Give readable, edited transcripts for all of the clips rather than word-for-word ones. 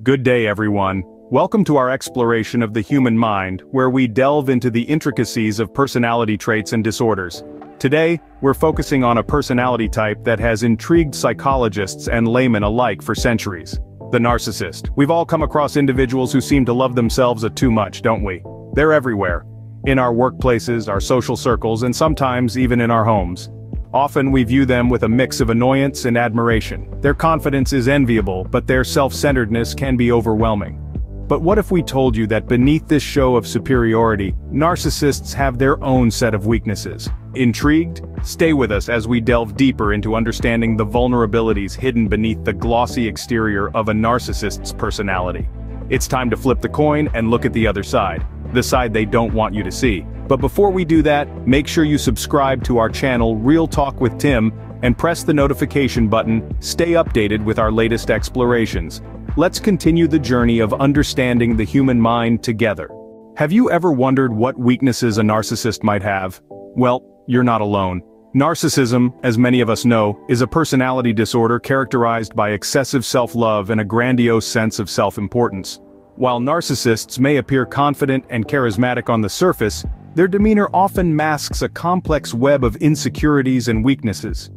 Good day, everyone. Welcome to our exploration of the human mind, where we delve into the intricacies of personality traits and disorders. Today, we're focusing on a personality type that has intrigued psychologists and laymen alike for centuries: the narcissist. We've all come across individuals who seem to love themselves too much, don't we? They're everywhere. In our workplaces, our social circles, and sometimes even in our homes. Often we view them with a mix of annoyance and admiration. Their confidence is enviable, but their self-centeredness can be overwhelming. But what if we told you that beneath this show of superiority, narcissists have their own set of weaknesses? Intrigued? Stay with us as we delve deeper into understanding the vulnerabilities hidden beneath the glossy exterior of a narcissist's personality. It's time to flip the coin and look at the other side, the side they don't want you to see. But before we do that, make sure you subscribe to our channel Real Talk with Tim, and press the notification button. Stay updated with our latest explorations. Let's continue the journey of understanding the human mind together. Have you ever wondered what weaknesses a narcissist might have? Well, you're not alone. Narcissism, as many of us know, is a personality disorder characterized by excessive self-love and a grandiose sense of self-importance. While narcissists may appear confident and charismatic on the surface, their demeanor often masks a complex web of insecurities and weaknesses.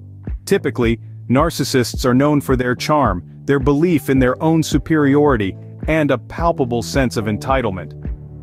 Typically, narcissists are known for their charm, their belief in their own superiority, and a palpable sense of entitlement.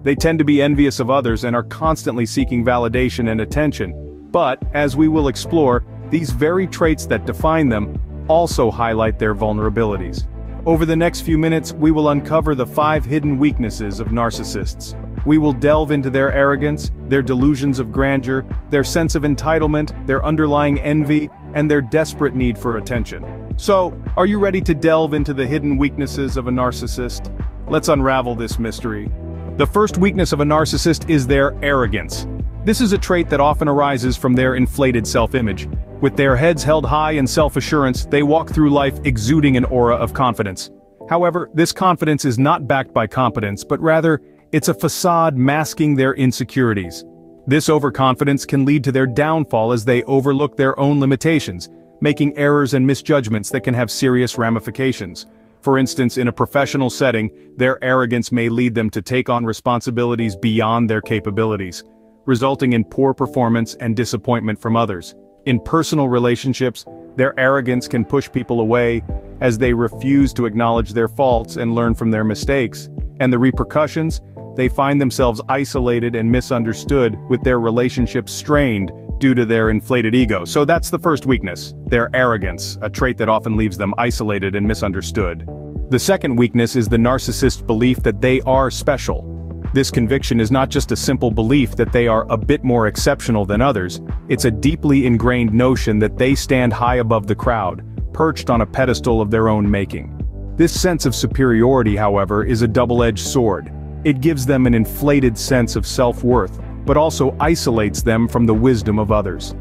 They tend to be envious of others and are constantly seeking validation and attention. But, as we will explore, these very traits that define them also highlight their vulnerabilities. Over the next few minutes, we will uncover the 5 hidden weaknesses of narcissists. We will delve into their arrogance, their delusions of grandeur, their sense of entitlement, their underlying envy, and their desperate need for attention. So, are you ready to delve into the hidden weaknesses of a narcissist? Let's unravel this mystery. The first weakness of a narcissist is their arrogance. This is a trait that often arises from their inflated self-image. With their heads held high in self-assurance, they walk through life exuding an aura of confidence. However, this confidence is not backed by competence, but rather, it's a facade masking their insecurities. This overconfidence can lead to their downfall as they overlook their own limitations, making errors and misjudgments that can have serious ramifications. For instance, in a professional setting, their arrogance may lead them to take on responsibilities beyond their capabilities, resulting in poor performance and disappointment from others. In personal relationships, their arrogance can push people away as they refuse to acknowledge their faults and learn from their mistakes. And the repercussions? They find themselves isolated and misunderstood, with their relationships strained due to their inflated ego. So that's the first weakness, their arrogance, a trait that often leaves them isolated and misunderstood. The second weakness is the narcissist's belief that they are special. This conviction is not just a simple belief that they are a bit more exceptional than others, it's a deeply ingrained notion that they stand high above the crowd, perched on a pedestal of their own making. This sense of superiority, however, is a double-edged sword. It gives them an inflated sense of self-worth, but also isolates them from the wisdom of others.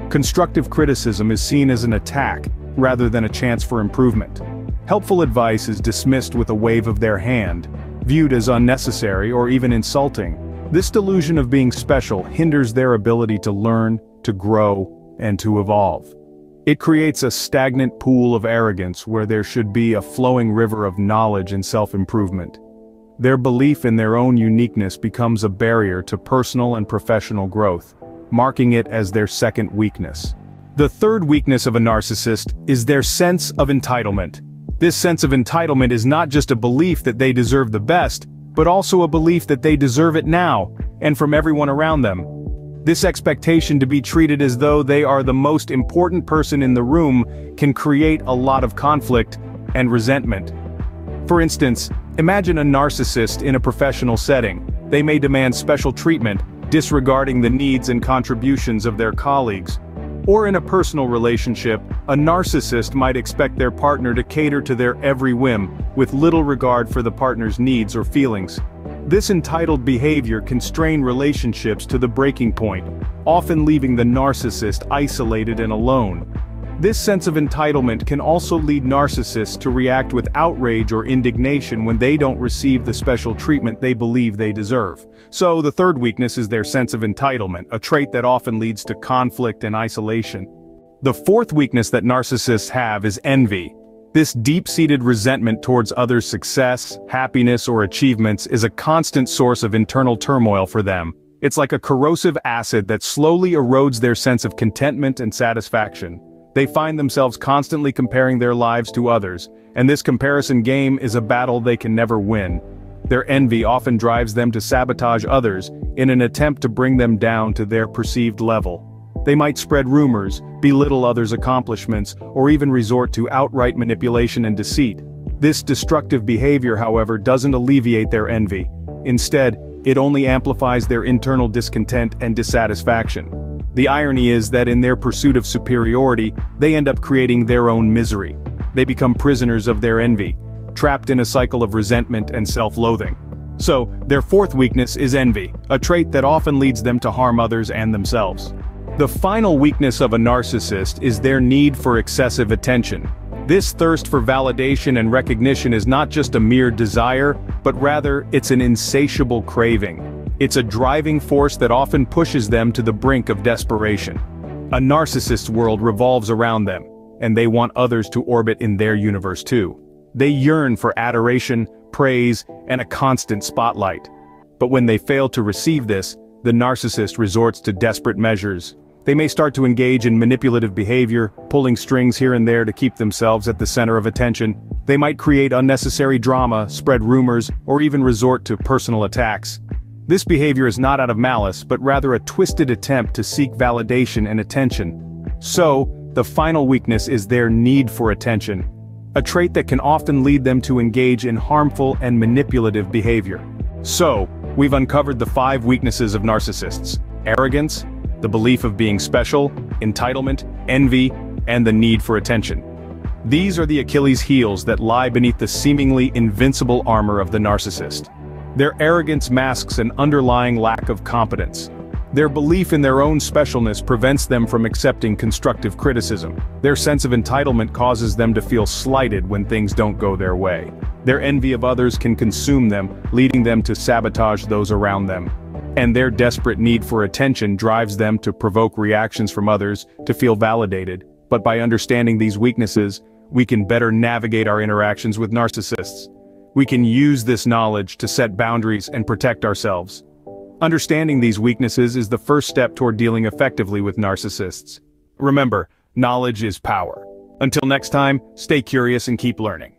Constructive criticism is seen as an attack, rather than a chance for improvement. Helpful advice is dismissed with a wave of their hand, viewed as unnecessary or even insulting. This delusion of being special hinders their ability to learn, to grow, and to evolve. It creates a stagnant pool of arrogance where there should be a flowing river of knowledge and self-improvement. Their belief in their own uniqueness becomes a barrier to personal and professional growth, marking it as their second weakness. The third weakness of a narcissist is their sense of entitlement. This sense of entitlement is not just a belief that they deserve the best, but also a belief that they deserve it now, and from everyone around them. This expectation to be treated as though they are the most important person in the room can create a lot of conflict and resentment. For instance, imagine a narcissist in a professional setting. They may demand special treatment, disregarding the needs and contributions of their colleagues. Or in a personal relationship, a narcissist might expect their partner to cater to their every whim, with little regard for the partner's needs or feelings. This entitled behavior can strain relationships to the breaking point, often leaving the narcissist isolated and alone. This sense of entitlement can also lead narcissists to react with outrage or indignation when they don't receive the special treatment they believe they deserve. So the third weakness is their sense of entitlement, a trait that often leads to conflict and isolation. The fourth weakness that narcissists have is envy. This deep-seated resentment towards others' success, happiness, or achievements is a constant source of internal turmoil for them. It's like a corrosive acid that slowly erodes their sense of contentment and satisfaction. They find themselves constantly comparing their lives to others, and this comparison game is a battle they can never win. Their envy often drives them to sabotage others in an attempt to bring them down to their perceived level. They might spread rumors, belittle others' accomplishments, or even resort to outright manipulation and deceit. This destructive behavior, however, doesn't alleviate their envy. Instead, it only amplifies their internal discontent and dissatisfaction. The irony is that in their pursuit of superiority, they end up creating their own misery. They become prisoners of their envy, trapped in a cycle of resentment and self-loathing. So, their fourth weakness is envy, a trait that often leads them to harm others and themselves. The final weakness of a narcissist is their need for excessive attention. This thirst for validation and recognition is not just a mere desire, but rather, it's an insatiable craving. It's a driving force that often pushes them to the brink of desperation. A narcissist's world revolves around them, and they want others to orbit in their universe too. They yearn for adoration, praise, and a constant spotlight. But when they fail to receive this, the narcissist resorts to desperate measures. They may start to engage in manipulative behavior, pulling strings here and there to keep themselves at the center of attention. They might create unnecessary drama, spread rumors, or even resort to personal attacks. This behavior is not out of malice, but rather a twisted attempt to seek validation and attention. So, the final weakness is their need for attention, a trait that can often lead them to engage in harmful and manipulative behavior. So, we've uncovered the 5 weaknesses of narcissists: arrogance, the belief of being special, entitlement, envy, and the need for attention. These are the Achilles heels that lie beneath the seemingly invincible armor of the narcissist. Their arrogance masks an underlying lack of competence. Their belief in their own specialness prevents them from accepting constructive criticism. Their sense of entitlement causes them to feel slighted when things don't go their way. Their envy of others can consume them, leading them to sabotage those around them. And their desperate need for attention drives them to provoke reactions from others to feel validated. But by understanding these weaknesses, we can better navigate our interactions with narcissists. We can use this knowledge to set boundaries and protect ourselves. Understanding these weaknesses is the first step toward dealing effectively with narcissists. Remember, knowledge is power. Until next time, stay curious and keep learning.